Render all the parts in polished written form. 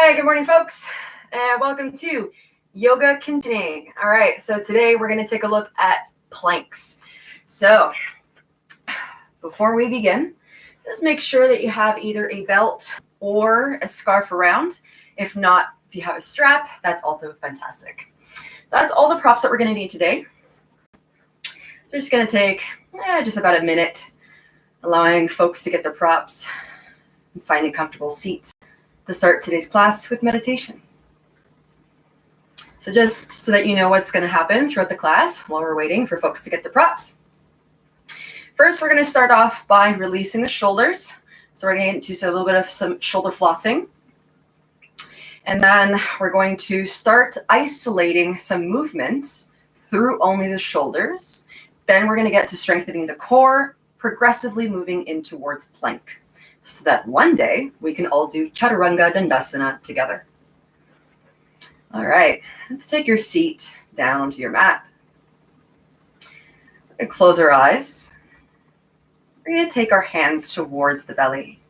Hey, good morning, folks, and welcome to Yoga Continuing. All right, so today we're going to take a look at planks. So before we begin, just make sure that you have either a belt or a scarf around. If not, if you have a strap, that's also fantastic. That's all the props that we're going to need today. We're just going to take just about a minute, allowing folks to get their props and find a comfortable seat to start today's class with meditation. So just so that you know what's going to happen throughout the class while we're waiting for folks to get the props. First, we're going to start off by releasing the shoulders. So we're going to get into a little bit of some shoulder flossing. And then we're going to start isolating some movements through only the shoulders. Then we're going to get to strengthening the core, progressively moving in towards plank, so that one day we can all do Chaturanga Dandasana together. All right, let's take your seat down to your mat. We're going to close our eyes. We're going to take our hands towards the belly.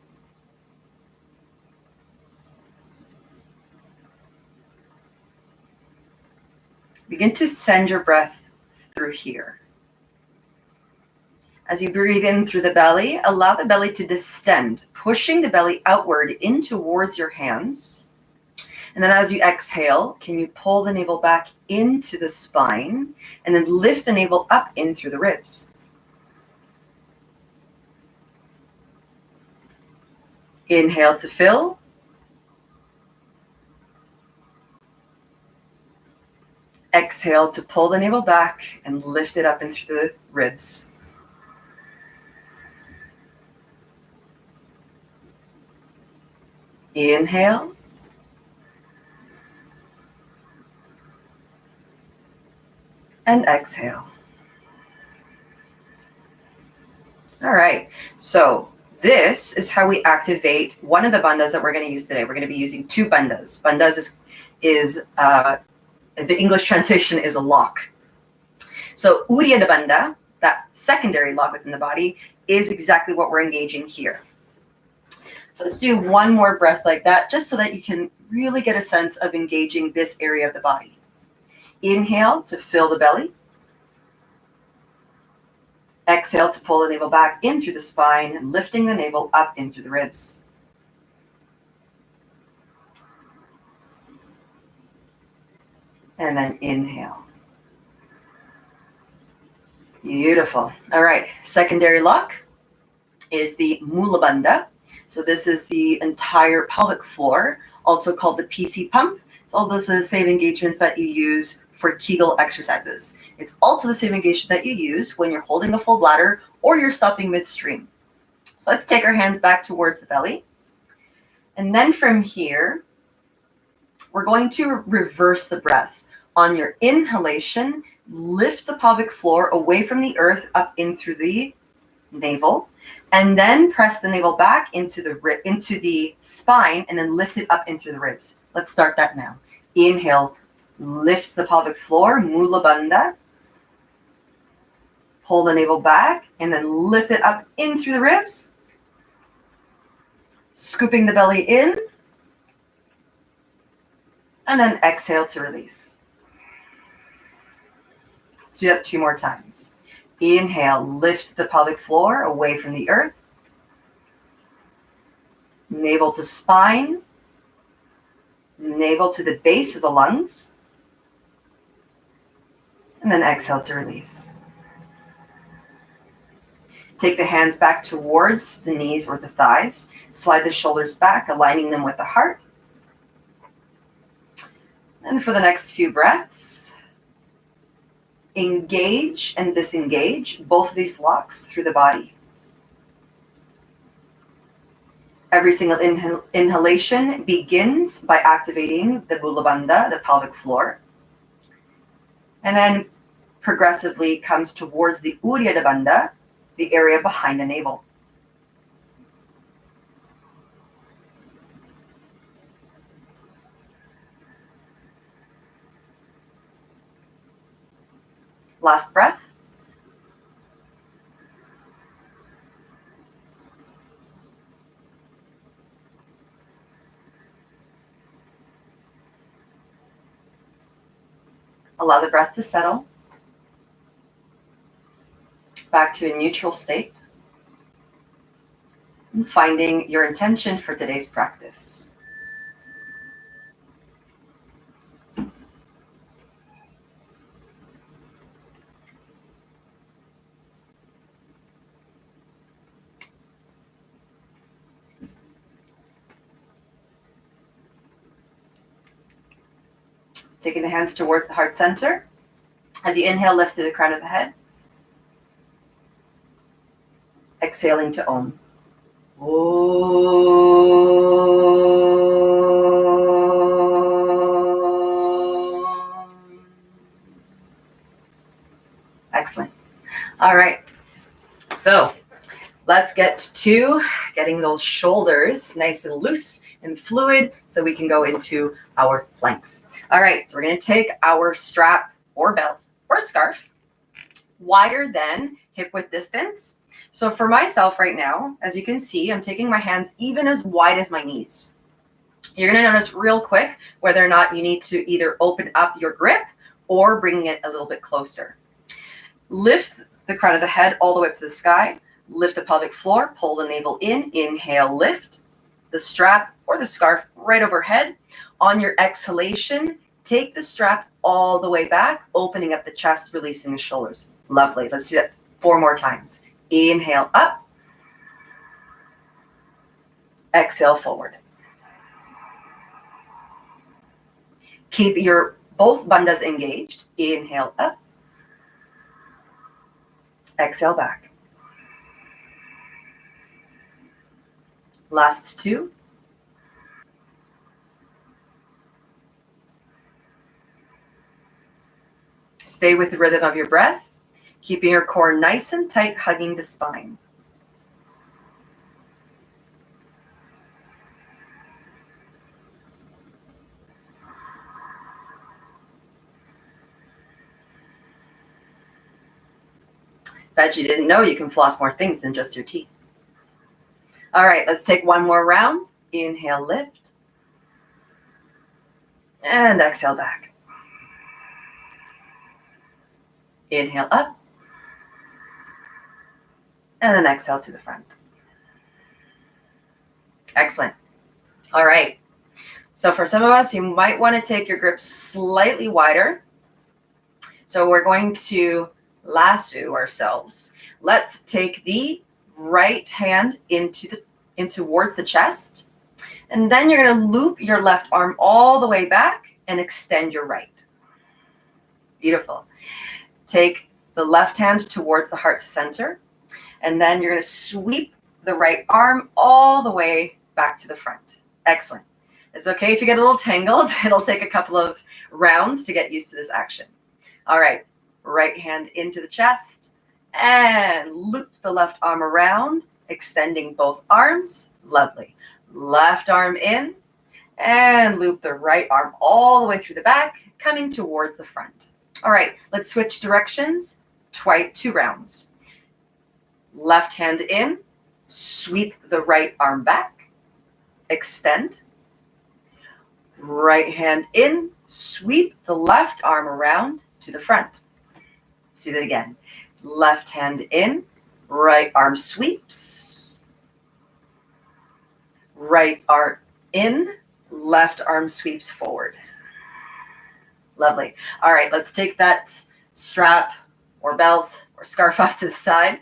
Begin to send your breath through here. As you breathe in through the belly, allow the belly to distend, pushing the belly outward in towards your hands. And then as you exhale, can you pull the navel back into the spine and then lift the navel up in through the ribs. Inhale to fill. Exhale to pull the navel back and lift it up in through the ribs. Inhale. And exhale. All right, so this is how we activate one of the bandhas that we're going to use today. We're going to be using two bandhas. Bandhas is the English translation is a lock. So Uddiyana Bandha, that secondary lock within the body, is exactly what we're engaging here. So let's do one more breath like that, just so that you can really get a sense of engaging this area of the body. Inhale to fill the belly. Exhale to pull the navel back in through the spine, lifting the navel up in through the ribs. And then inhale. Beautiful. All right, secondary lock is the Mula Bandha. So this is the entire pelvic floor, also called the PC pump. It's all the same engagements that you use for Kegel exercises. It's also the same engagement that you use when you're holding a full bladder or you're stopping midstream. So let's take our hands back towards the belly. And then from here, we're going to reverse the breath. On your inhalation, lift the pelvic floor away from the earth up in through the navel, and then press the navel back into the spine and then lift it up in through the ribs. Let's start that now. Inhale, lift the pelvic floor, Mula Bandha. Pull the navel back and then lift it up in through the ribs. Scooping the belly in. And then exhale to release. Let's do that 2 more times. Inhale, lift the pelvic floor away from the earth. Navel to spine. Navel to the base of the lungs. And then exhale to release. Take the hands back towards the knees or the thighs. Slide the shoulders back, aligning them with the heart. And for the next few breaths, engage and disengage both of these locks through the body. Every single inhalation begins by activating the Mula Bandha, the pelvic floor, and then progressively comes towards the Uddiyana Bandha, the area behind the navel. Last breath. Allow the breath to settle back to a neutral state. And finding your intention for today's practice. Taking the hands towards the heart center. As you inhale, lift through the crown of the head. Exhaling to Om. Excellent. All right. So let's get to getting those shoulders nice and loose and fluid so we can go into our planks. All right. So we're going to take our strap or belt or scarf wider than hip width distance. So for myself right now, as you can see, I'm taking my hands even as wide as my knees. You're going to notice real quick whether or not you need to either open up your grip or bring it a little bit closer. Lift the crown of the head all the way up to the sky. Lift the pelvic floor, pull the navel in, inhale, lift the strap or the scarf right overhead. On your exhalation, take the strap all the way back, opening up the chest, releasing the shoulders. Lovely. Let's do that 4 more times. Inhale up. Exhale forward. Keep your both bandhas engaged. Inhale up. Exhale back. Last 2. Stay with the rhythm of your breath, keeping your core nice and tight, hugging the spine. Bet you didn't know you can floss more things than just your teeth. All right, let's take 1 more round. Inhale, lift. And exhale back. Inhale up. And then exhale to the front. Excellent. All right. So for some of us, you might want to take your grip slightly wider. So we're going to lasso ourselves. Let's take the right hand in towards the chest. And then you're going to loop your left arm all the way back and extend your right. Beautiful. Take the left hand towards the heart center. And then you're going to sweep the right arm all the way back to the front. Excellent. It's okay if you get a little tangled. It'll take a couple of rounds to get used to this action. All right. Right hand into the chest and loop the left arm around, extending both arms. Lovely. Left arm in and loop the right arm all the way through the back, coming towards the front. All right, let's switch directions. 2 rounds. Left hand in, sweep the right arm back, extend. Right hand in, sweep the left arm around to the front. Let's do that again. Left hand in, right arm sweeps. Right arm in, left arm sweeps forward. Lovely. All right, let's take that strap or belt or scarf off to the side.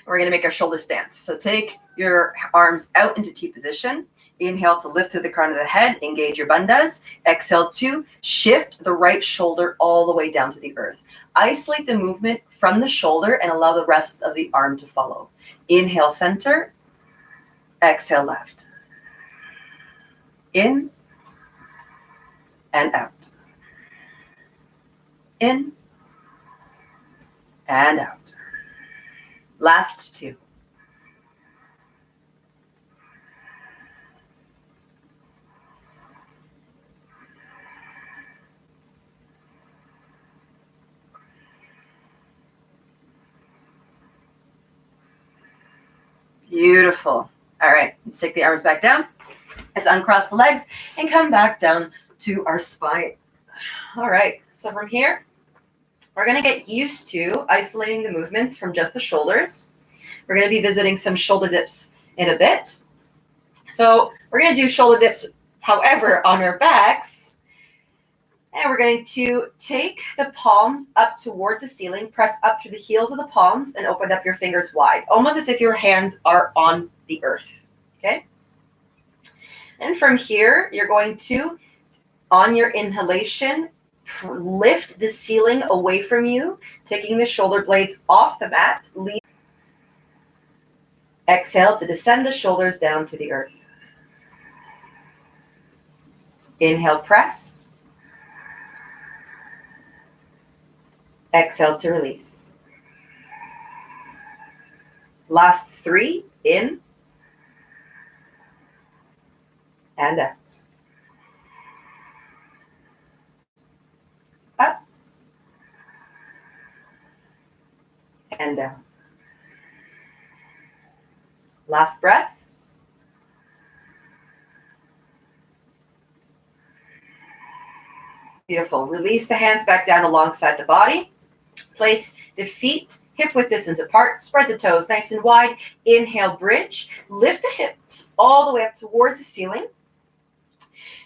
We're going to make our shoulders dance. So take your arms out into T position. Inhale to lift through the crown of the head. Engage your bandhas. Exhale to shift the right shoulder all the way down to the earth. Isolate the movement from the shoulder and allow the rest of the arm to follow. Inhale, center. Exhale, left. In and out. In and out. Last 2. Beautiful. All right, let's take the arms back down. Let's uncross the legs and come back down to our spine. All right. So from here, we're going to get used to isolating the movements from just the shoulders. We're going to be visiting some shoulder dips in a bit. So we're going to do shoulder dips, however, on our backs. And we're going to take the palms up towards the ceiling, press up through the heels of the palms, and open up your fingers wide, almost as if your hands are on the earth. Okay? And from here, you're going to, on your inhalation, lift the ceiling away from you, taking the shoulder blades off the mat. Exhale to descend the shoulders down to the earth. Inhale, press. Exhale to release. Last 3, in and out. Up and down. Last breath. Beautiful. Release the hands back down alongside the body. Place the feet hip-width distance apart. Spread the toes nice and wide. Inhale, bridge. Lift the hips all the way up towards the ceiling.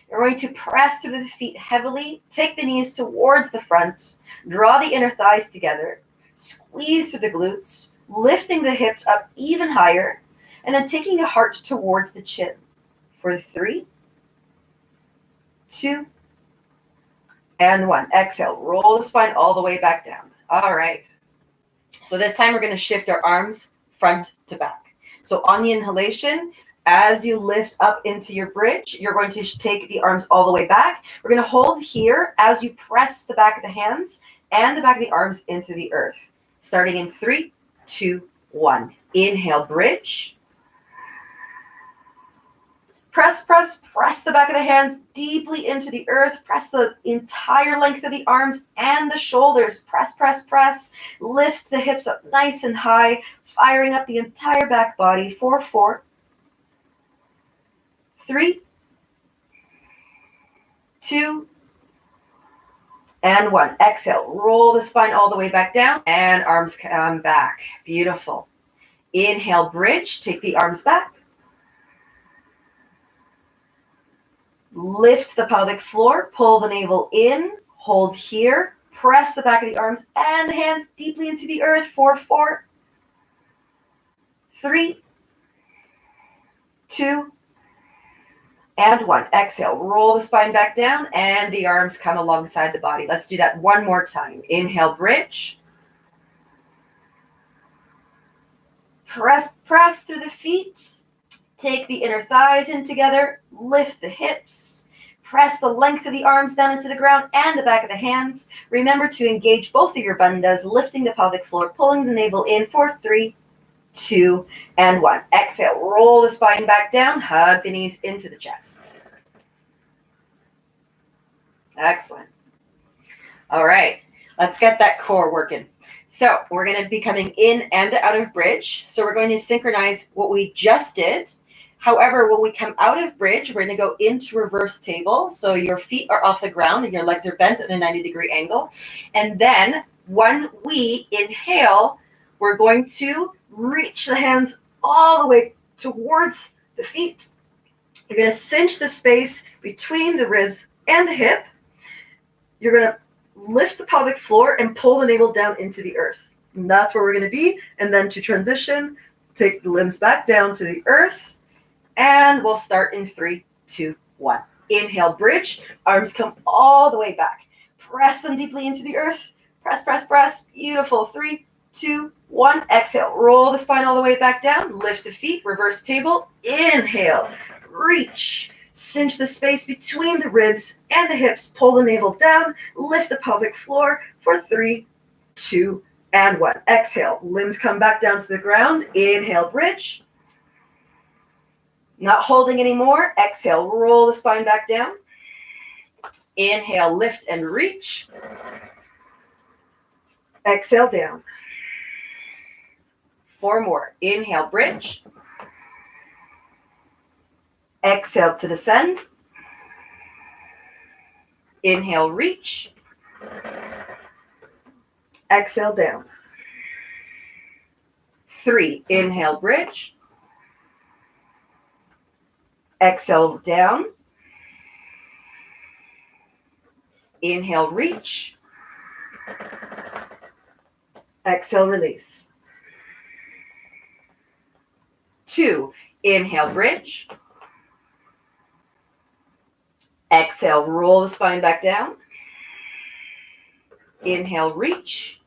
You're going to press through the feet heavily. Take the knees towards the front. Draw the inner thighs together. Squeeze through the glutes, lifting the hips up even higher, and then taking the heart towards the chin. For 3, 2, and 1. Exhale. Roll the spine all the way back down. All right. So this time we're going to shift our arms front to back. So on the inhalation, as you lift up into your bridge, you're going to take the arms all the way back. We're going to hold here as you press the back of the hands and the back of the arms into the earth. Starting in 3, 2, 1. Inhale, bridge. Press, press, press the back of the hands deeply into the earth. Press the entire length of the arms and the shoulders. Press, press, press. Lift the hips up nice and high, firing up the entire back body. 4, 4, 3, 2, and 1. Exhale. Roll the spine all the way back down and arms come back. Beautiful. Inhale, bridge. Take the arms back. Lift the pelvic floor, pull the navel in, hold here, press the back of the arms and the hands deeply into the earth. 4, 4, 3, 2, and 1. Exhale, roll the spine back down and the arms come alongside the body. Let's do that one more time. Inhale, bridge. Press, press through the feet. Take the inner thighs in together, lift the hips, press the length of the arms down into the ground and the back of the hands. Remember to engage both of your bandhas, lifting the pelvic floor, pulling the navel in. 4, 3, 2, and 1. Exhale, roll the spine back down, hug the knees into the chest. Excellent. All right, let's get that core working. So we're going to be coming in and out of bridge. So we're going to synchronize what we just did. However, when we come out of bridge, we're going to go into reverse table. So your feet are off the ground and your legs are bent at a 90-degree angle. And then when we inhale, we're going to reach the hands all the way towards the feet. You're going to cinch the space between the ribs and the hip. You're going to lift the pelvic floor and pull the navel down into the earth. And that's where we're going to be. And then to transition, take the limbs back down to the earth. And we'll start in 3, 2, 1. Inhale, bridge. Arms come all the way back. Press them deeply into the earth. Press, press, press. Beautiful. 3, 2, 1. Exhale. Roll the spine all the way back down. Lift the feet. Reverse table. Inhale. Reach. Cinch the space between the ribs and the hips. Pull the navel down. Lift the pelvic floor for 3, 2, and 1. Exhale. Limbs come back down to the ground. Inhale, bridge. Not holding anymore. Exhale, roll the spine back down. Inhale, lift and reach. Exhale, down. 4 more. Inhale, bridge. Exhale to descend. Inhale, reach. Exhale, down. 3, inhale, bridge. Exhale, down. Inhale, reach. Exhale, release. 2, inhale, bridge. Exhale, roll the spine back down. Inhale, reach.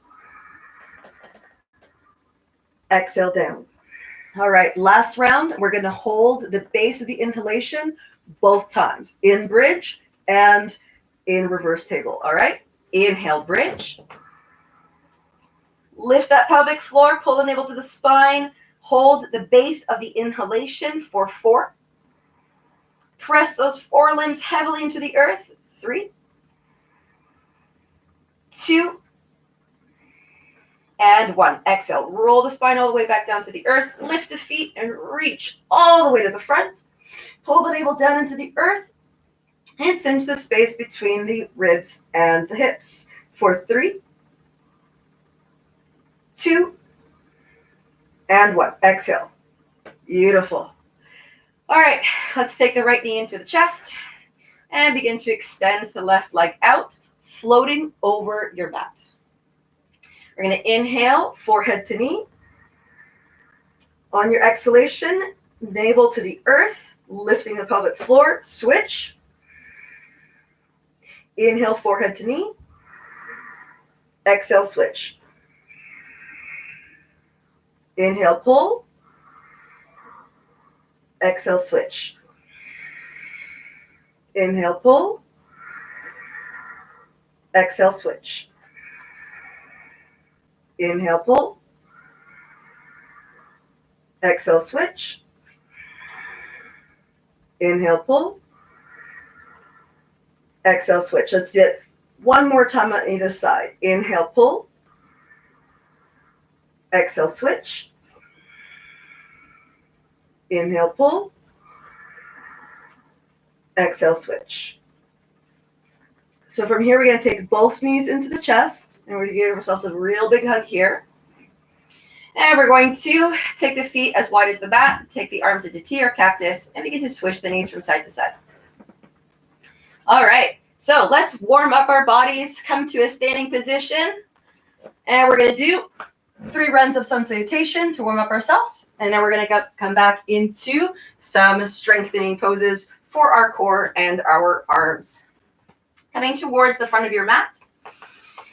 Exhale, down. All right, last round. We're going to hold the base of the inhalation both times, in bridge and in reverse table. All right, inhale, bridge. Lift that pelvic floor, pull the navel to the spine. Hold the base of the inhalation for 4. Press those forelimbs heavily into the earth. 3, 2, and 1. Exhale. Roll the spine all the way back down to the earth. Lift the feet and reach all the way to the front. Pull the navel down into the earth. Hands into the space between the ribs and the hips. For 3, 2, and 1. Exhale. Beautiful. All right, let's take the right knee into the chest and begin to extend the left leg out, floating over your mat. We're going to inhale, forehead to knee. On your exhalation, navel to the earth, lifting the pelvic floor, switch. Inhale, forehead to knee. Exhale, switch. Inhale, pull. Exhale, switch. Inhale, pull. Exhale, switch. Inhale, pull. Exhale, switch. Inhale, pull. Exhale, switch. Let's do it one more time on either side. Inhale, pull. Exhale, switch. Inhale, pull. Exhale, switch. So from here, we're going to take both knees into the chest, and we're going to give ourselves a real big hug here. And we're going to take the feet as wide as the mat, take the arms into T or cactus, and begin to switch the knees from side to side. All right, so let's warm up our bodies, come to a standing position, and we're going to do 3 runs of sun salutation to warm up ourselves, and then we're going to come back into some strengthening poses for our core and our arms. Coming towards the front of your mat,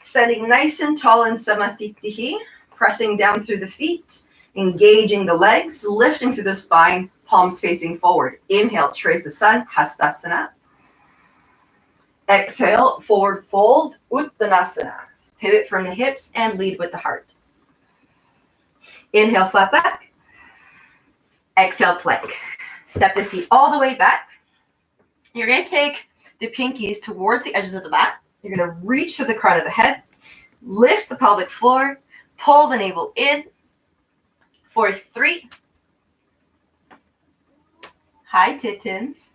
standing nice and tall in Samasthiti, pressing down through the feet, engaging the legs, lifting through the spine, palms facing forward. Inhale, trace the sun, Hastasana. Exhale, forward fold, Uttanasana. Pivot from the hips and lead with the heart. Inhale, flat back. Exhale, plank. Step the feet all the way back. You're going to take the pinkies towards the edges of the mat. You're going to reach to the crown of the head, lift the pelvic floor, pull the navel in for 3. Hi, Titans.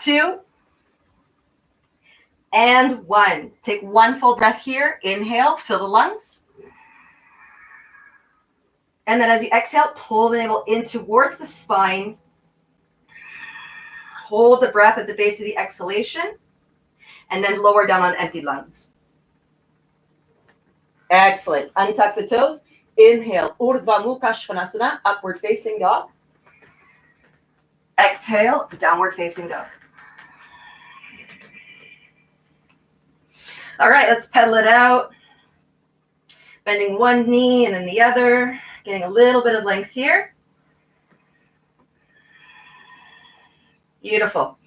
2, and 1. Take 1 full breath here. Inhale, fill the lungs. And then as you exhale, pull the navel in towards the spine. Hold the breath at the base of the exhalation, and then lower down on empty lungs. Excellent. Untuck the toes. Inhale, Urdhva Mukha Svanasana, upward facing dog. Exhale, downward facing dog. All right, let's pedal it out. Bending one knee and then the other, getting a little bit of length here. Beautiful.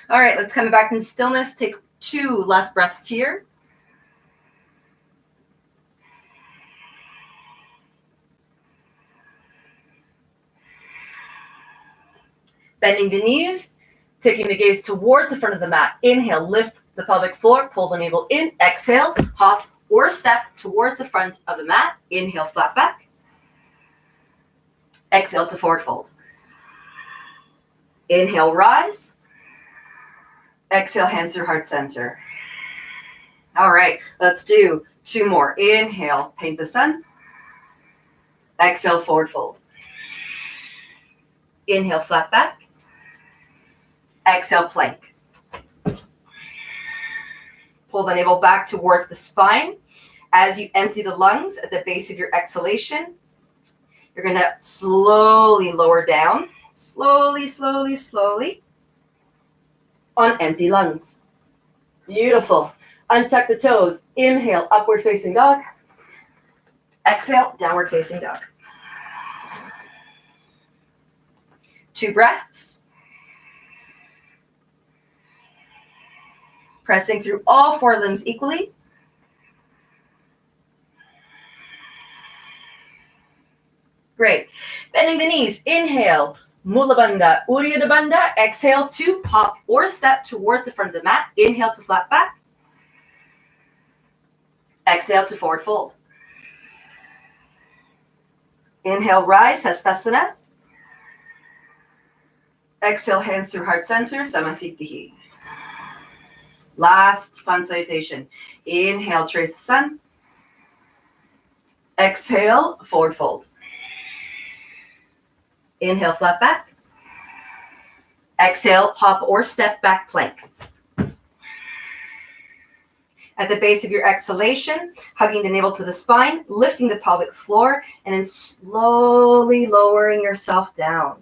All right, let's come back in stillness. Take 2 last breaths here. Bending the knees, taking the gaze towards the front of the mat. Inhale, lift the pelvic floor, pull the navel in. Exhale, hop or step towards the front of the mat. Inhale, flat back. Exhale to forward fold. Inhale, rise. Exhale, hands through heart center. All right, let's do 2 more. Inhale, paint the sun. Exhale, forward fold. Inhale, flat back. Exhale, plank. Pull the navel back towards the spine. As you empty the lungs at the base of your exhalation, you're going to slowly lower down. Slowly, slowly, slowly. On empty lungs. Beautiful. Untuck the toes. Inhale, upward facing dog. Exhale, downward facing dog. 2 breaths. Pressing through all 4 limbs equally. Great. Bending the knees. Inhale, Mula Bandha, Uddiyana Bandha. Exhale to hop or step towards the front of the mat. Inhale to flat back. Exhale to forward fold. Inhale, rise, Hastasana. Exhale, hands through heart center, Samasthiti. Last sun salutation. Inhale, trace the sun. Exhale, forward fold. Inhale, flat back. Exhale, hop or step back plank. At the base of your exhalation, hugging the navel to the spine, lifting the pelvic floor, and then slowly lowering yourself down.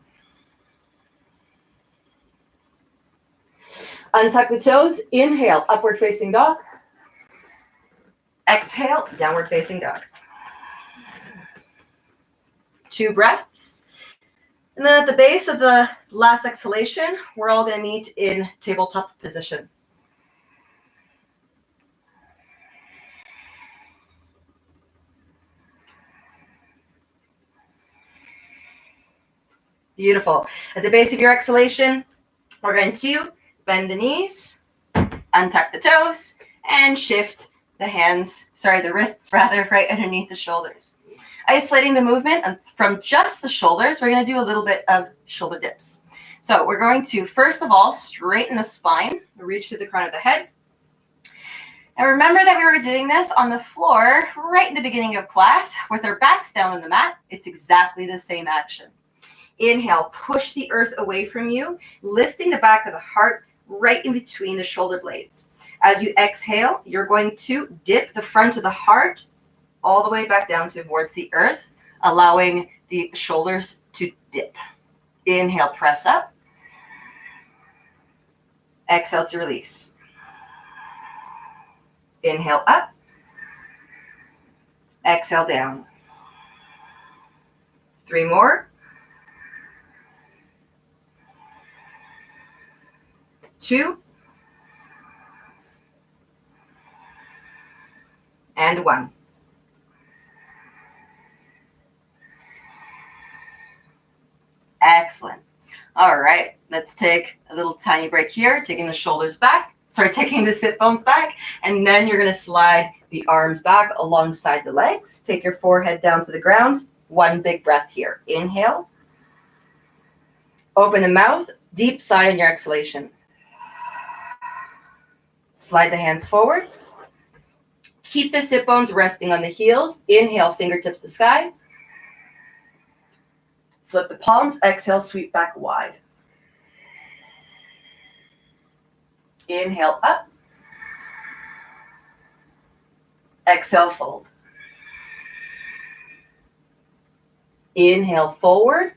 Untuck the toes. Inhale, upward facing dog. Exhale, downward facing dog. 2 breaths. And then at the base of the last exhalation, we're all going to meet in tabletop position. Beautiful. At the base of your exhalation, we're going to bend the knees, untuck the toes, and shift the wrists right underneath the shoulders. Isolating the movement from just the shoulders, we're going to do a little bit of shoulder dips. So we're going to, first of all, straighten the spine, reach to the crown of the head. And remember that we were doing this on the floor right in the beginning of class with our backs down on the mat. It's exactly the same action. Inhale, push the earth away from you, lifting the back of the heart right in between the shoulder blades. As you exhale, you're going to dip the front of the heart all the way back down towards the earth, allowing the shoulders to dip. Inhale, press up. Exhale to release. Inhale up. Exhale down. 3 more. 2. And 1. Excellent. All right, let's take a little tiny break here, taking the shoulders back, taking the sit bones back, and then you're going to slide the arms back alongside the legs. Take your forehead down to the ground. 1 big breath here. Inhale. Open the mouth, deep sigh in your exhalation. Slide the hands forward. Keep the sit bones resting on the heels. Inhale, fingertips to sky. Flip the palms. Exhale, sweep back wide. Inhale up. Exhale, fold. Inhale forward.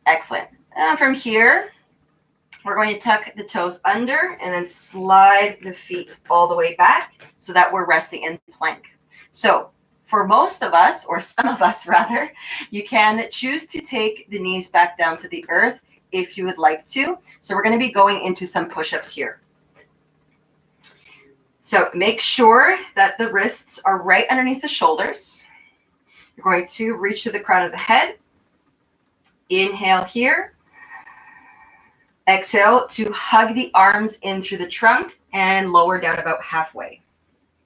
Excellent. And from here, we're going to tuck the toes under and then slide the feet all the way back so that we're resting in plank. So for most of us, or some of us rather, you can choose to take the knees back down to the earth if you would like to. So we're going to be going into some push-ups here. So make sure that the wrists are right underneath the shoulders. You're going to reach to the crown of the head. Inhale here. Exhale to hug the arms in through the trunk and lower down about halfway.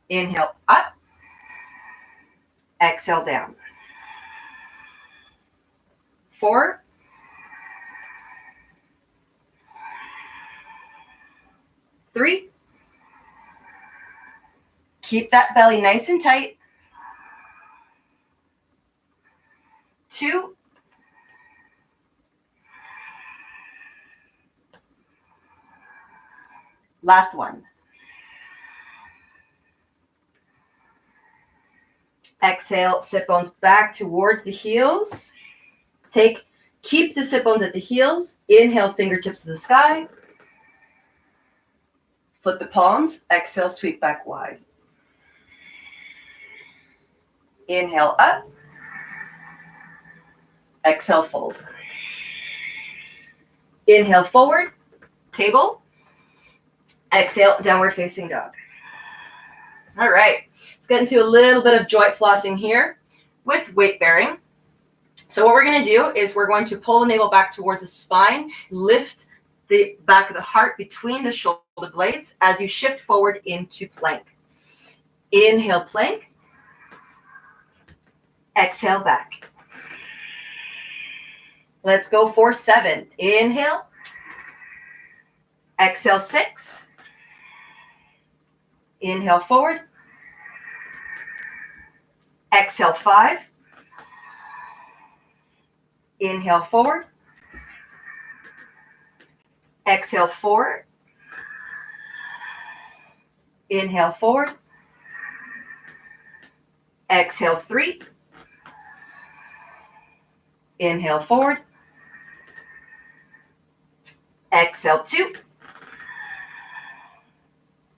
Inhale up. Exhale down. 4. 3. Keep that belly nice and tight. 2. Last one. Exhale, sit bones back towards the heels. Keep the sit bones at the heels. Inhale, fingertips to the sky. Flip the palms. Exhale, sweep back wide. Inhale, up. Exhale, fold. Inhale, forward, table. Exhale, downward facing dog. All right, let's get into a little bit of joint flossing here with weight bearing. So what we're going to do is we're going to pull the navel back towards the spine, lift the back of the heart between the shoulder blades as you shift forward into plank. Inhale, plank. Exhale, back. Let's go for 7. Inhale. Exhale, 6. Inhale, forward. Exhale, 5. Inhale, forward. Exhale, 4. Inhale, forward. Exhale, 3. Inhale, forward. Exhale, 2.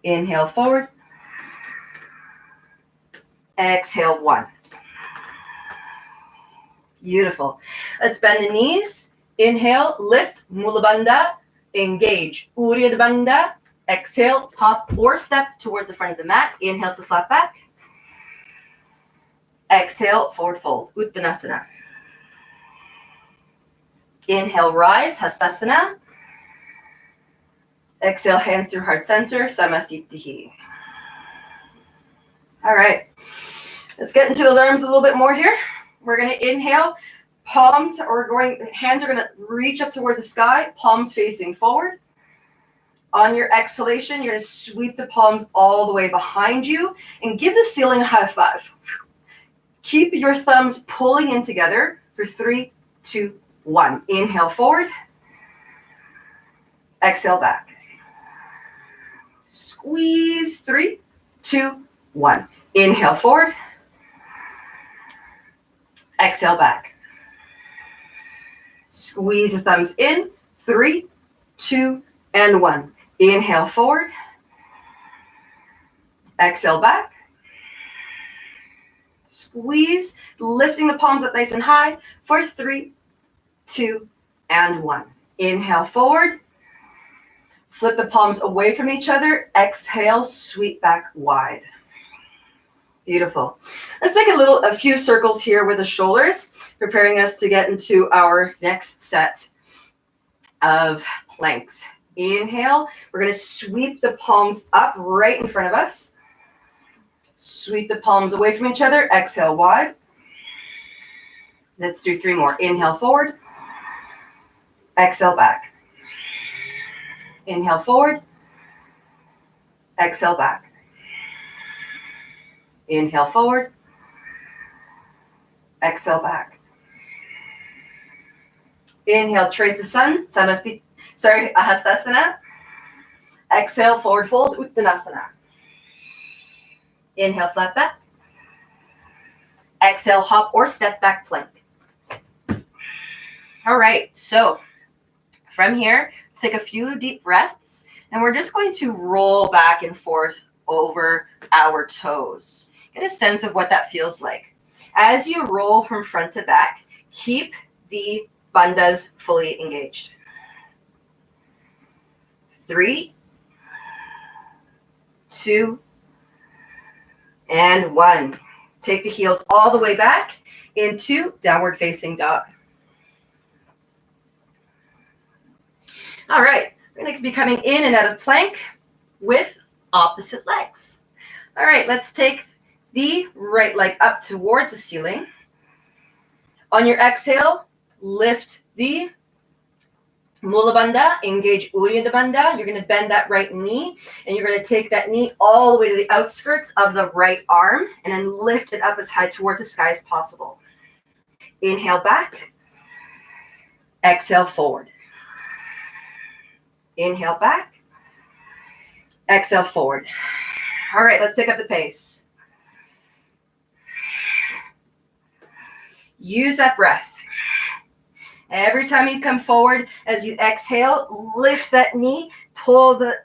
Inhale, forward. Exhale, 1. Beautiful. Let's bend the knees. Inhale, lift, Mula Bandha. Engage, Uddiyana Bandha. Exhale, hop or step towards the front of the mat. Inhale to flat back. Exhale, forward fold, Uttanasana. Inhale, rise, Hastasana. Exhale, hands through heart center, Samastitihi. All right, let's get into those arms a little bit more here. We're going to inhale, hands are going to reach up towards the sky, palms facing forward. On your exhalation, you're going to sweep the palms all the way behind you and give the ceiling a high five. Keep your thumbs pulling in together for 3, 2, 1. Inhale forward. Exhale back. Squeeze. 3, 2, 1. Inhale forward. Exhale back. Squeeze the thumbs in. 3, 2, and 1. Inhale forward. Exhale back. Squeeze, lifting the palms up nice and high for 3, 2, and 1. Inhale forward. Flip the palms away from each other. Exhale, sweep back wide. Beautiful. Let's make a few circles here with the shoulders, preparing us to get into our next set of planks. Inhale. We're going to sweep the palms up right in front of us. Sweep the palms away from each other. Exhale wide. Let's do 3 more. Inhale forward. Exhale back. Inhale forward. Exhale back. Inhale forward. Exhale back. Inhale, trace the sun. Hastasana. Exhale, forward fold. Uttanasana. Inhale, flat back. Exhale, hop or step back plank. All right, so from here, let's take a few deep breaths, and we're just going to roll back and forth over our toes. Get a sense of what that feels like. As you roll from front to back, keep the bandhas fully engaged. 3, 2, and 1. Take the heels all the way back into downward facing dog. All right, we're going to be coming in and out of plank with opposite legs. All right, let's take the right leg up towards the ceiling. On your exhale, lift the Mula Bandha, engage Uddiyana Bandha. You're going to bend that right knee, and you're going to take that knee all the way to the outskirts of the right arm, and then lift it up as high towards the sky as possible. Inhale back. Exhale forward. Inhale back. Exhale forward. All right, let's pick up the pace. Use that breath. Every time you come forward, as you exhale, lift that knee, pull the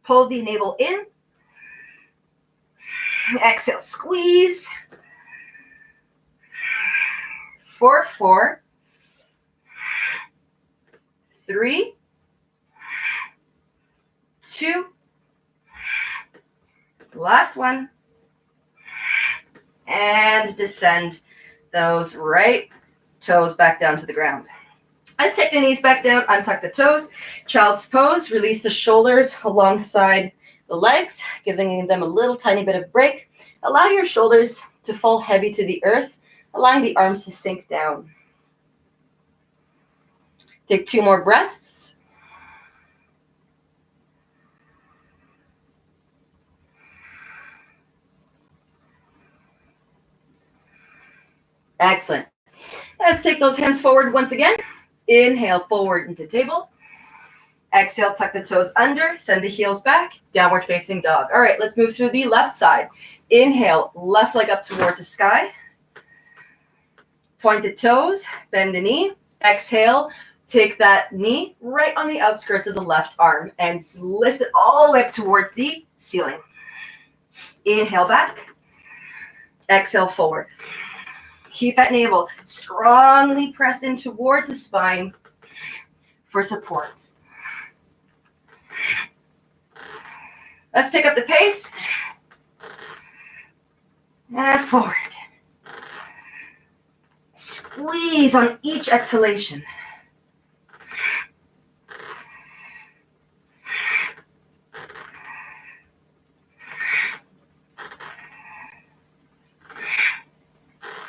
navel in. Exhale, squeeze. 4, 4, 3, 2, last one, and descend those right toes back down to the ground. Let's take the knees back down, untuck the toes, child's pose, release the shoulders alongside the legs, giving them a little tiny bit of break. Allow your shoulders to fall heavy to the earth, allowing the arms to sink down. Take 2 more breaths. Excellent. Let's take those hands forward once again. Inhale forward into table. Exhale, tuck the toes under, send the heels back, downward facing dog. All right, let's move through the left side. Inhale, left leg up towards the sky. Point the toes, bend the knee. Exhale, take that knee right on the outskirts of the left arm and lift it all the way up towards the ceiling. Inhale back. Exhale forward. Keep that navel strongly pressed in towards the spine for support. Let's pick up the pace. And forward. Squeeze on each exhalation.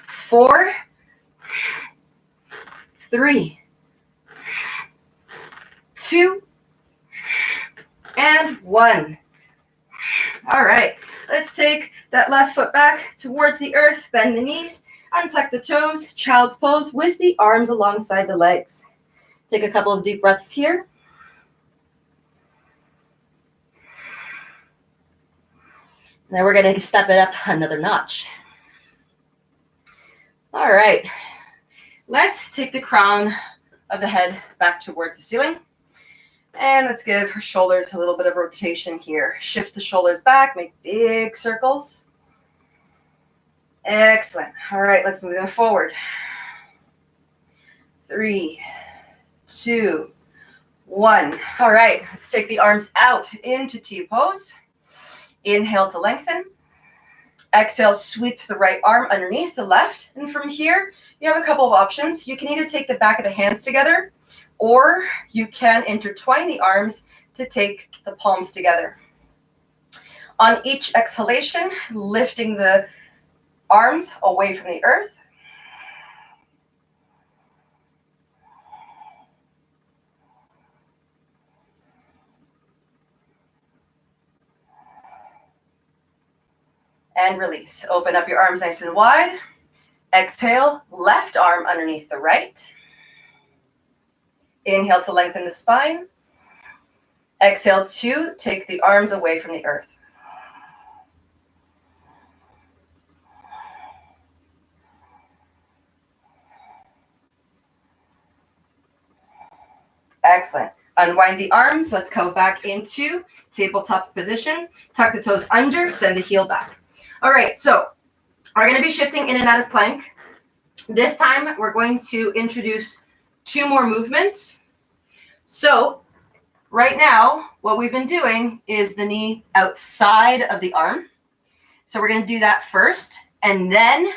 Four, 3, 2, and 1. All right, let's take that left foot back towards the earth, bend the knees, untuck the toes, child's pose with the arms alongside the legs. Take a couple of deep breaths here. Now we're going to step it up another notch. All right, let's take the crown of the head back towards the ceiling. And let's give her shoulders a little bit of rotation here. Shift the shoulders back, make big circles. Excellent. All right, let's move them forward. 3, 2, 1. All right, let's take the arms out into T-pose. Inhale to lengthen. Exhale, sweep the right arm underneath the left. And from here, you have a couple of options. You can either take the back of the hands together, or you can intertwine the arms to take the palms together. On each exhalation, lifting the arms away from the earth. And release. Open up your arms nice and wide. Exhale, left arm underneath the right. Inhale to lengthen the spine. Exhale to take the arms away from the earth. Excellent. Unwind the arms. Let's go back into tabletop position. Tuck the toes under, send the heel back. All right, so we're going to be shifting in and out of plank. This time, we're going to introduce 2 more movements. So right now, what we've been doing is the knee outside of the arm. So we're going to do that first. And then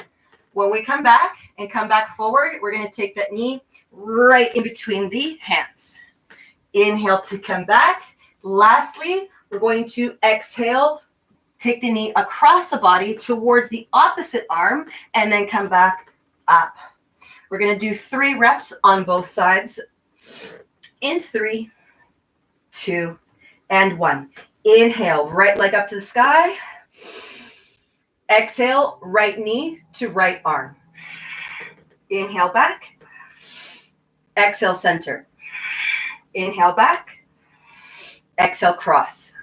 when we come back and come back forward, we're going to take that knee right in between the hands. Inhale to come back. Lastly, we're going to exhale, take the knee across the body towards the opposite arm, and then come back up. We're going to do 3 reps on both sides. In 3, 2, and 1. Inhale, right leg up to the sky. Exhale, right knee to right arm. Inhale back. Exhale, center. Inhale back. Exhale, cross.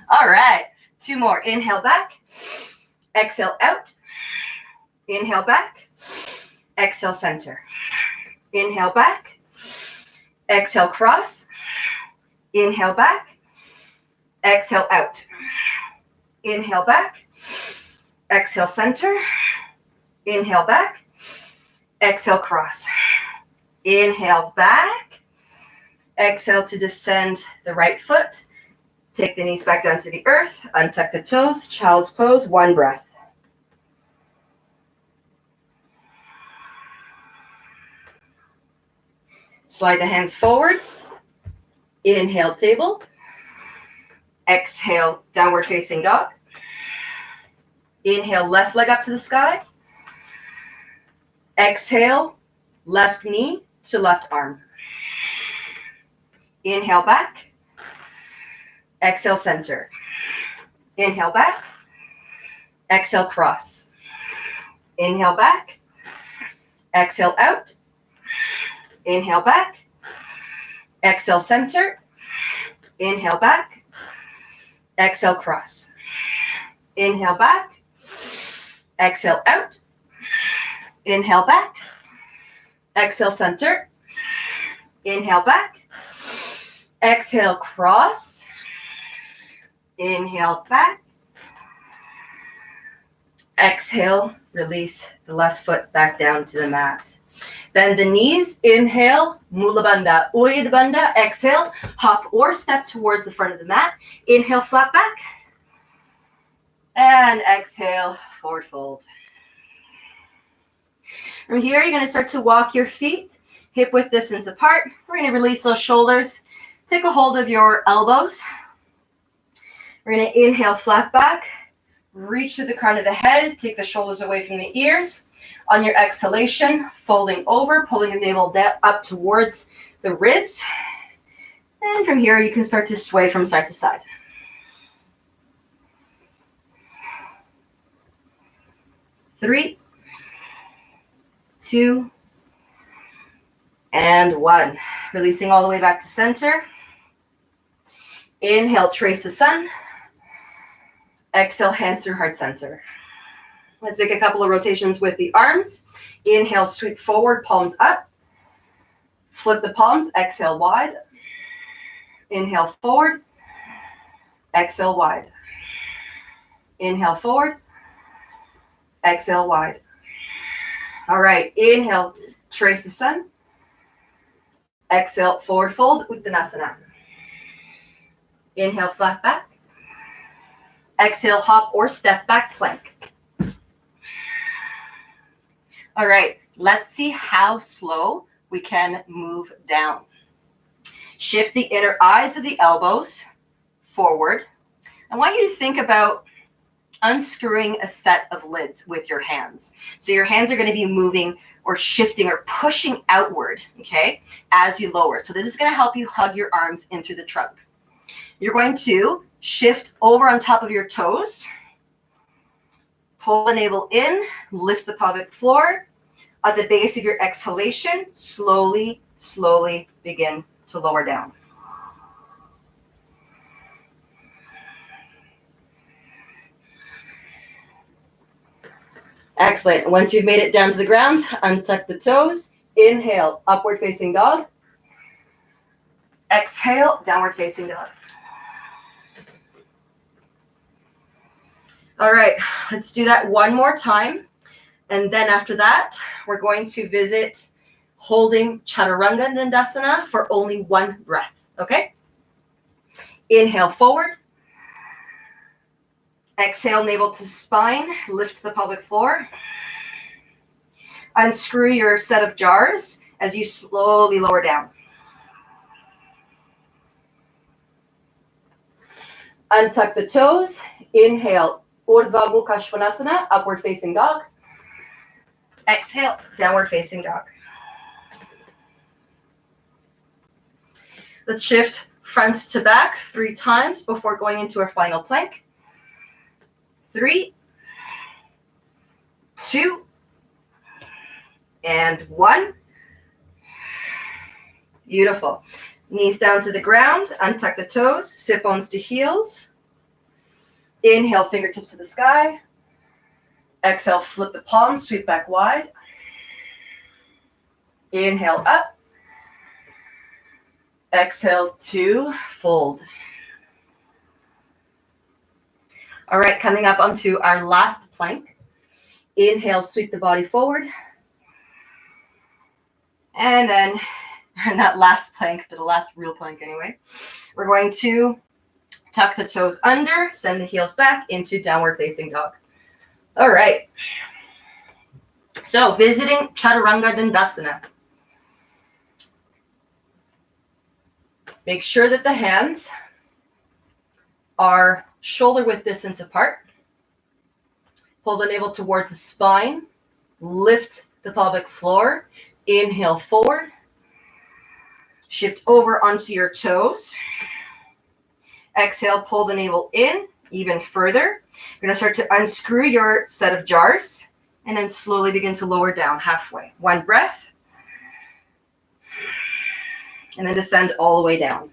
All right. 2 more. Inhale back. Exhale out. Inhale back. Exhale, center. Inhale back. Exhale, cross. Inhale back. Exhale out. Inhale back. Exhale, center. Inhale back. Exhale, cross. Inhale back. Exhale to descend the right foot. Take the knees back down to the earth. Untuck the toes. Child's pose. 1 breath. Slide the hands forward. Inhale, table. Exhale, downward facing dog. Inhale, left leg up to the sky. Exhale, left knee to left arm. Inhale back. Exhale, center. Inhale back. Exhale, cross. Inhale back. Exhale out. Inhale back. Exhale, center. Inhale back. Exhale, cross. Inhale back. Exhale out. Inhale back. Exhale, center. Inhale back. Exhale, cross. Inhale back. Exhale, release the left foot back down to the mat. Bend the knees. Inhale, Mula Bandha, Uddiyana Bandha. Exhale, hop or step towards the front of the mat. Inhale, flat back. And exhale, forward fold. From here, you're going to start to walk your feet hip width distance apart. We're going to release those shoulders. Take a hold of your elbows. We're going to inhale, flat back. Reach to the crown of the head. Take the shoulders away from the ears. On your exhalation, folding over, pulling the navel up towards the ribs. And from here, you can start to sway from side to side. Three, 2, and 1. Releasing all the way back to center. Inhale, trace the sun. Exhale, hands through heart center. Let's make a couple of rotations with the arms. Inhale, sweep forward, palms up. Flip the palms, exhale wide. Inhale forward. Exhale wide. Inhale forward. Exhale wide. All right, inhale, trace the sun. Exhale, forward fold, Uttanasana. Inhale, flat back. Exhale, hop or step back plank. All right, let's see how slow we can move down. Shift the inner eyes of the elbows forward. I want you to think about unscrewing a set of lids with your hands. So your hands are going to be moving or shifting or pushing outward, okay, as you lower. So this is going to help you hug your arms in through the trunk. You're going to shift over on top of your toes. Pull the navel in, lift the pelvic floor. At the base of your exhalation, slowly, slowly begin to lower down. Excellent. Once you've made it down to the ground, untuck the toes. Inhale, upward facing dog. Exhale, downward facing dog. All right, let's do that one more time. And then after that, we're going to visit holding Chaturanga Dandasana for only 1 breath, okay? Inhale forward. Exhale, navel to spine, lift the pelvic floor. Unscrew your set of jars as you slowly lower down. Untuck the toes. Inhale, Urdhva Mukha Svanasana, upward facing dog. Exhale, downward facing dog. Let's shift front to back 3 times before going into our final plank. 3, 2, and 1. Beautiful. Knees down to the ground, untuck the toes, sit bones to heels. Inhale, fingertips to the sky. Exhale, flip the palms, sweep back wide. Inhale, up. Exhale to fold. All right, coming up onto our last plank. Inhale, sweep the body forward. And then, not last plank, but the last real plank anyway. We're going to tuck the toes under, send the heels back into downward facing dog. All right. So visiting Chaturanga Dandasana. Make sure that the hands are shoulder width distance apart. Pull the navel towards the spine. Lift the pelvic floor. Inhale forward. Shift over onto your toes. Exhale, pull the navel in even further. You're going to start to unscrew your set of jars and then slowly begin to lower down halfway. 1 breath. And then descend all the way down.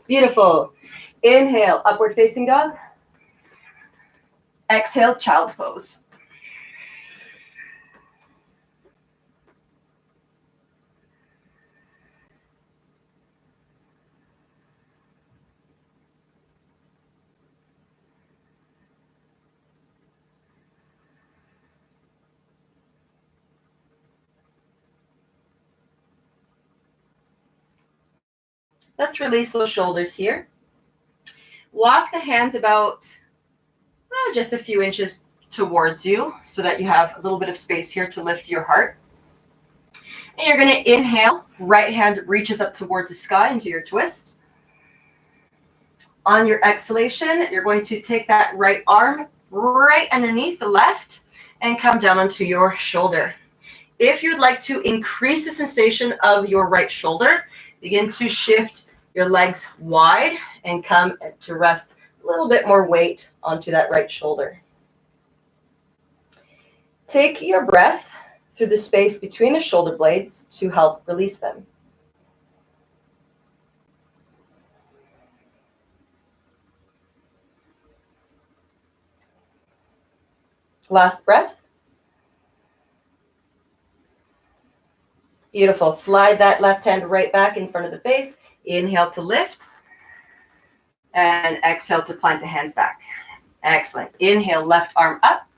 Beautiful. Inhale, upward facing dog. Exhale, child's pose. Let's release those shoulders here. Walk the hands about just a few inches towards you so that you have a little bit of space here to lift your heart. And you're going to inhale. Right hand reaches up towards the sky into your twist. On your exhalation, you're going to take that right arm right underneath the left and come down onto your shoulder. If you'd like to increase the sensation of your right shoulder, begin to shift your legs wide and come to rest a little bit more weight onto that right shoulder. Take your breath through the space between the shoulder blades to help release them. Last breath. Beautiful. Slide that left hand right back in front of the face. Inhale to lift. And exhale to plant the hands back. Excellent. Inhale, left arm up.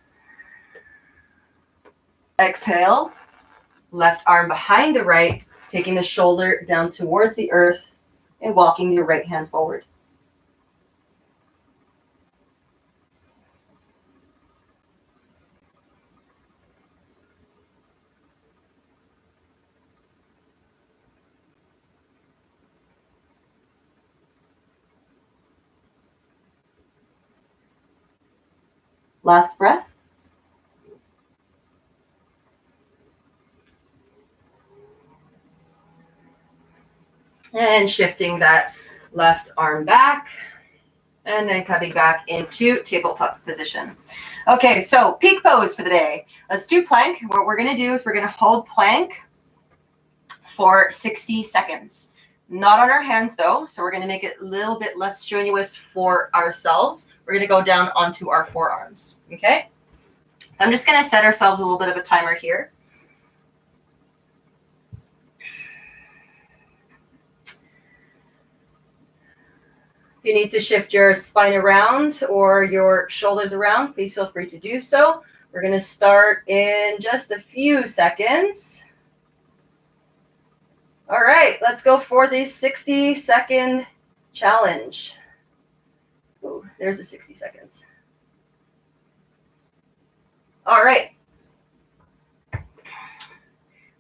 Exhale, left arm behind the right, taking the shoulder down towards the earth and walking your right hand forward. Last breath. And shifting that left arm back. And then coming back into tabletop position. Okay, so peak pose for the day. Let's do plank. What we're going to do is we're going to hold plank for 60 seconds. Not on our hands though, so we're going to make it a little bit less strenuous for ourselves. We're going to go down onto our forearms, okay? So I'm just going to set ourselves a little bit of a timer here. If you need to shift your spine around or your shoulders around, please feel free to do so. We're going to start in just a few seconds. All right, let's go for the 60-second challenge. Ooh, there's the 60 seconds. All right.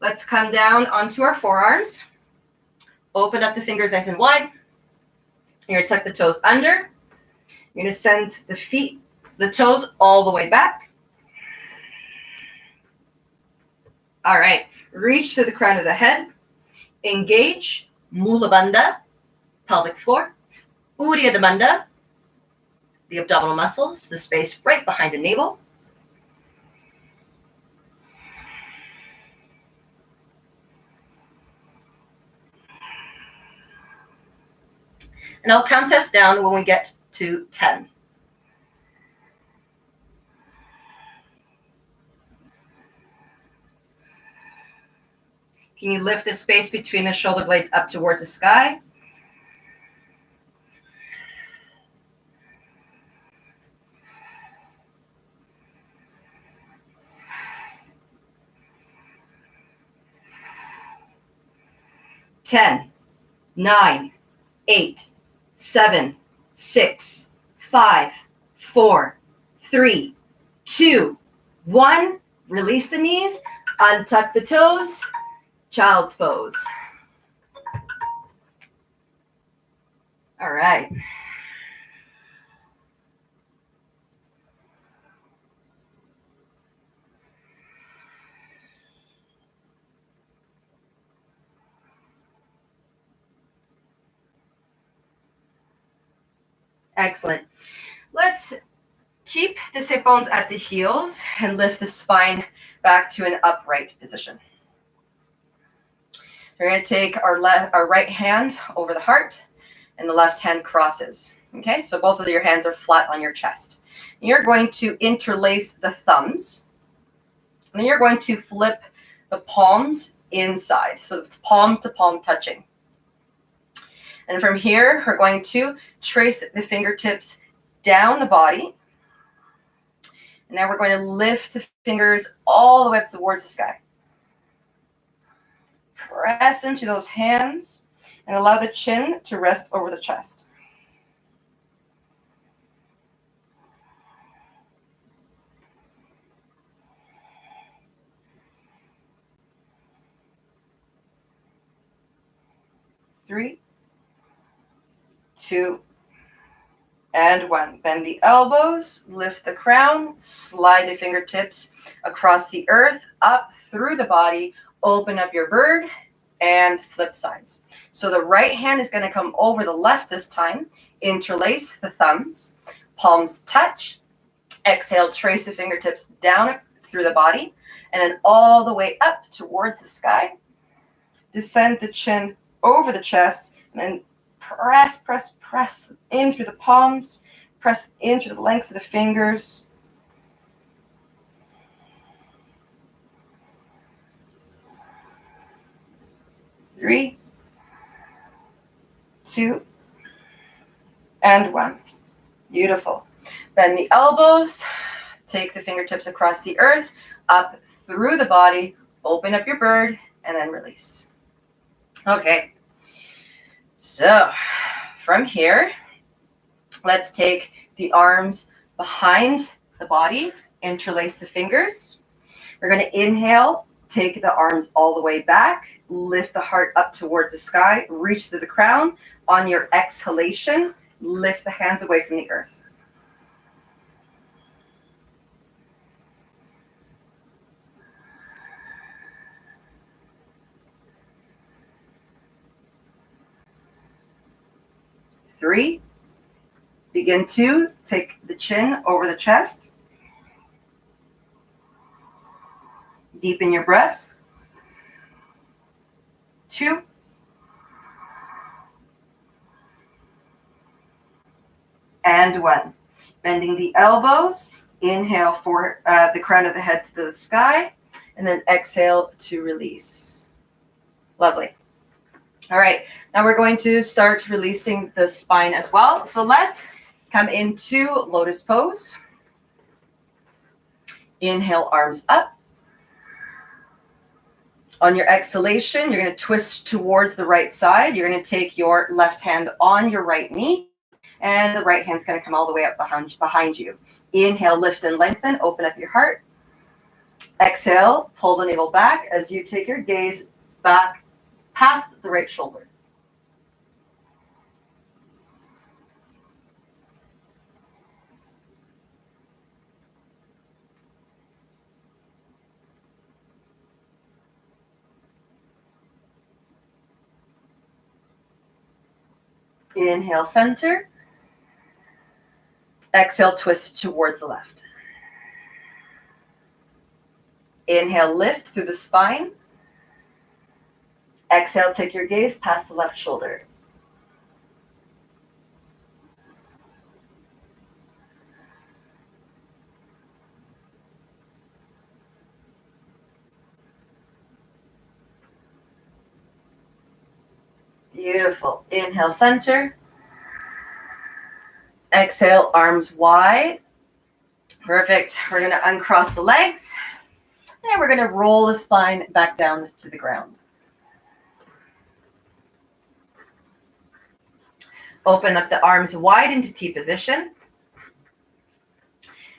Let's come down onto our forearms. Open up the fingers nice and wide. You're going to tuck the toes under. You're going to send the toes all the way back. All right. Reach to the crown of the head. Engage Mula Bandha. pelvic floor. Uddiyana Bandha, the abdominal muscles, the space right behind the navel. And I'll count us down when we get to 10. Can you lift the space between the shoulder blades up towards the sky? Ten, 9, 8, 7, 6, 5, 4, 3, 2, 1. Release the knees, untuck the toes, child's pose. All right. Excellent. Let's keep the sit bones at the heels and lift the spine back to an upright position. We're going to take our right hand over the heart and the left hand crosses. Okay, so both of your hands are flat on your chest. You're going to interlace the thumbs, and then you're going to flip the palms inside. So it's palm to palm touching. And from here, we're going to trace the fingertips down the body. And now we're going to lift the fingers all the way up towards the sky. Press into those hands and allow the chin to rest over the chest. Three, 2, and 1. Bend the elbows, lift the crown, slide the fingertips across the earth, up through the body, open up your bird, and flip sides. So the right hand is going to come over the left this time. Interlace the thumbs, palms touch. Exhale, trace the fingertips down through the body, and then all the way up towards the sky. Descend the chin over the chest, and then press, press, press in through the palms, press in through the lengths of the fingers. Three, 2, and 1. Beautiful. Bend the elbows, take the fingertips across the earth, up through the body, open up your bird, and then release. Okay. So from here, let's take the arms behind the body, interlace the fingers. We're going to inhale, take the arms all the way back, lift the heart up towards the sky, reach to the crown. On your exhalation, lift the hands away from the earth. Three. Begin to take the chin over the chest. Deepen your breath. 2. And 1. Bending the elbows. Inhale for the crown of the head to the sky. And then exhale to release. Lovely. All right. Now we're going to start releasing the spine as well. So let's come into lotus pose. Inhale, arms up. On your exhalation, you're going to twist towards the right side. You're going to take your left hand on your right knee, and the right hand's going to come all the way up behind you. Inhale, lift and lengthen, open up your heart. Exhale, pull the navel back as you take your gaze back past the right shoulder. Inhale, center. Exhale, twist towards the left. Inhale, lift through the spine. Exhale, take your gaze past the left shoulder. Beautiful. Inhale, center. Exhale, arms wide. Perfect. We're going to uncross the legs. And we're going to roll the spine back down to the ground. Open up the arms wide into T position.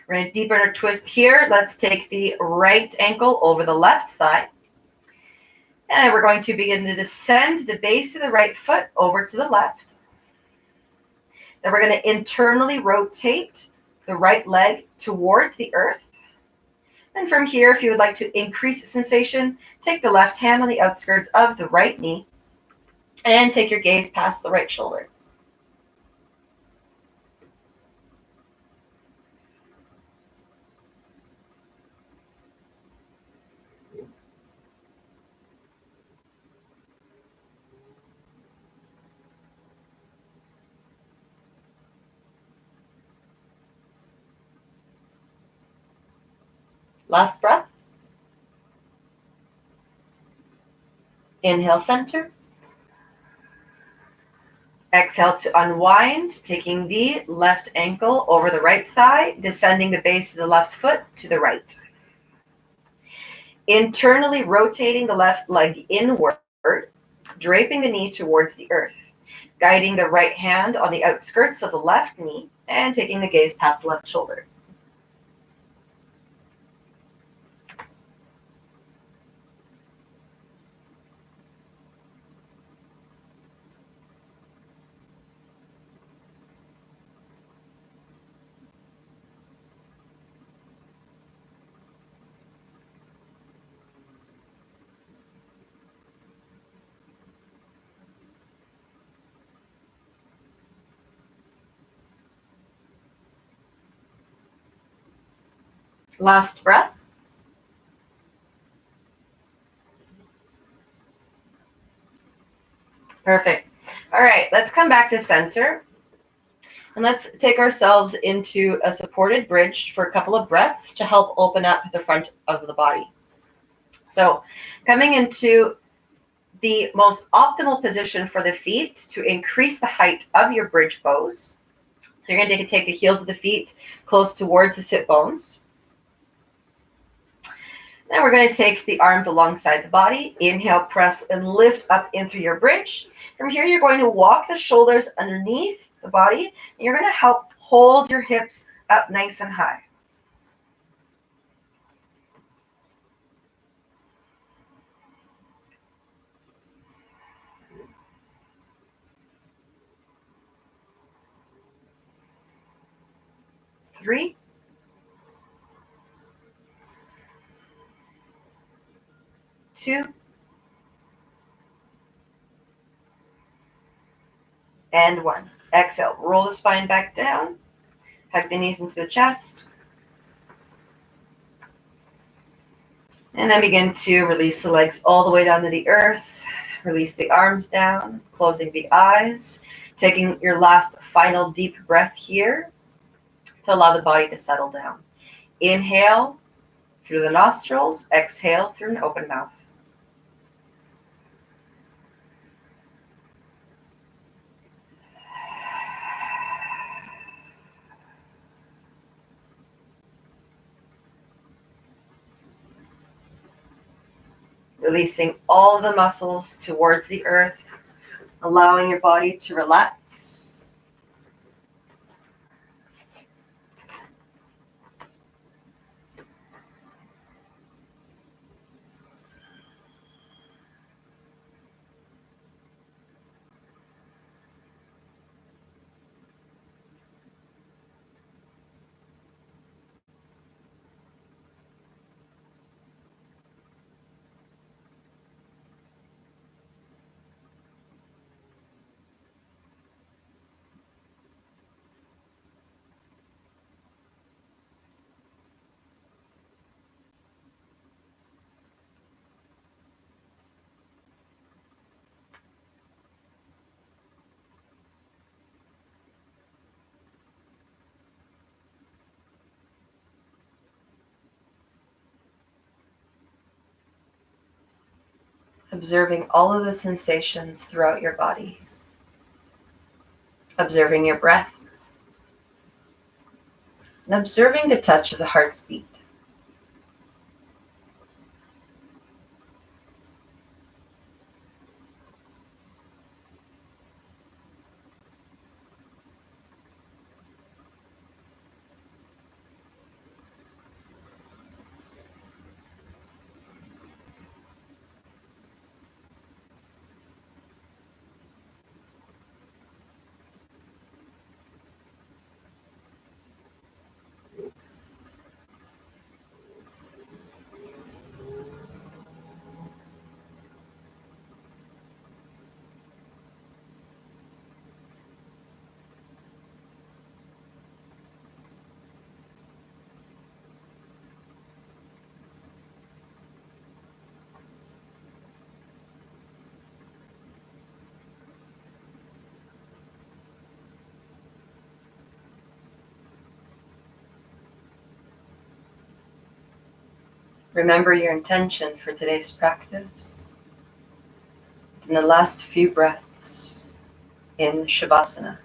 We're going to deepen our twist here. Let's take the right ankle over the left thigh. And we're going to begin to descend the base of the right foot over to the left. Then we're going to internally rotate the right leg towards the earth. And from here, if you would like to increase the sensation, take the left hand on the outskirts of the right knee and take your gaze past the right shoulder. Last breath. Inhale, center. Exhale to unwind, taking the left ankle over the right thigh, descending the base of the left foot to the right. Internally rotating the left leg inward, draping the knee towards the earth, guiding the right hand on the outskirts of the left knee, and taking the gaze past the left shoulder. Last breath. Perfect. All right, let's come back to center. And let's take ourselves into a supported bridge for a couple of breaths to help open up the front of the body. So coming into the most optimal position for the feet to increase the height of your bridge pose. So you're going to take the heels of the feet close towards the sit bones. Then we're going to take the arms alongside the body. Inhale, press and lift up in through your bridge. From here, you're going to walk the shoulders underneath the body. And you're going to help hold your hips up nice and high. Three, two, and one. Exhale, roll the spine back down. Hug the knees into the chest. And then begin to release the legs all the way down to the earth. Release the arms down, closing the eyes. Taking your last final deep breath here to allow the body to settle down. Inhale through the nostrils. Exhale through an open mouth. Releasing all of the muscles towards the earth, allowing your body to relax. Observing all of the sensations throughout your body. Observing your breath. And observing the touch of the heart's beat. Remember your intention for today's practice. In the last few breaths in Shavasana.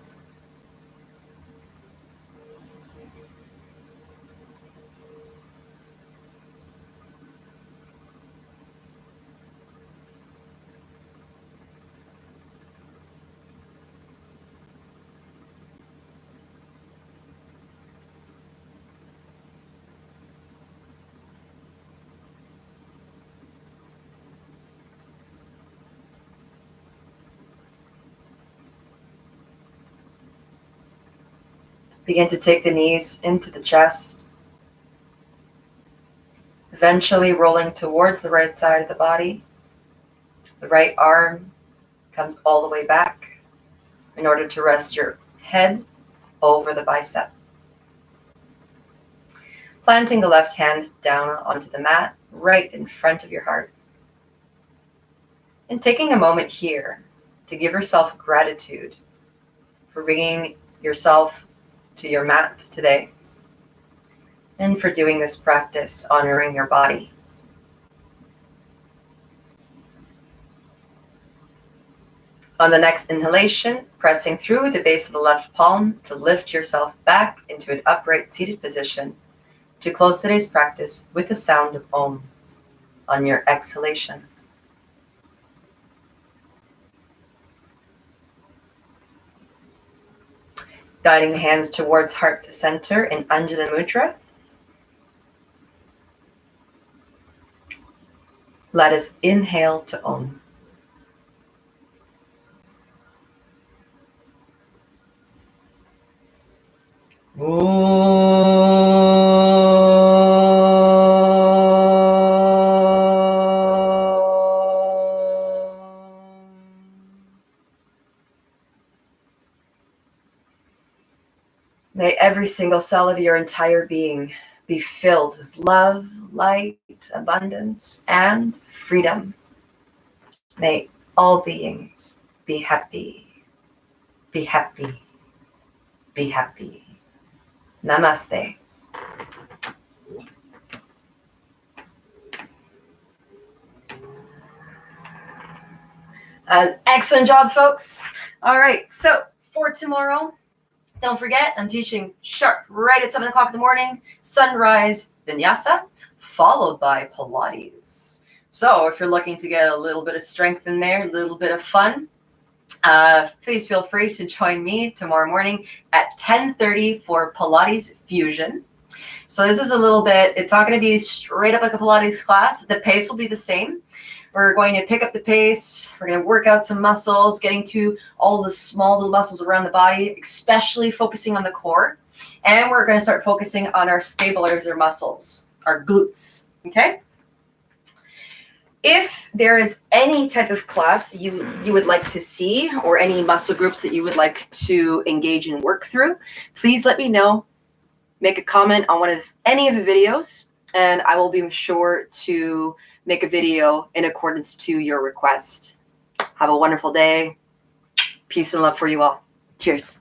Begin to take the knees into the chest, eventually rolling towards the right side of the body. The right arm comes all the way back in order to rest your head over the bicep. Planting the left hand down onto the mat right in front of your heart. And taking a moment here to give yourself gratitude for bringing yourself to your mat today, and for doing this practice honoring your body. On the next inhalation, pressing through the base of the left palm to lift yourself back into an upright seated position to close today's practice with the sound of Om on your exhalation. Guiding the hands towards heart's center in Anjali Mudra. Let us inhale to Om. May every single cell of your entire being be filled with love, light, abundance, and freedom. May all beings be happy, be happy, be happy. Namaste. Excellent job, folks. All right, so for tomorrow, don't forget, I'm teaching sharp right at 7 o'clock in the morning, sunrise vinyasa, followed by Pilates. So if you're looking to get a little bit of strength in there, a little bit of fun, please feel free to join me tomorrow morning at 10:30 for Pilates Fusion. So this is a little bit, it's not going to be straight up like a Pilates class. The pace will be the same. We're going to pick up the pace. We're going to work out some muscles, getting to all the small little muscles around the body, especially focusing on the core. And we're going to start focusing on our stabilizer muscles, our glutes, okay? If there is any type of class you would like to see or any muscle groups that you would like to engage and work through, please let me know. Make a comment on any of the videos, and I will be sure to make a video in accordance to your request. Have a wonderful day. Peace and love for you all. Cheers.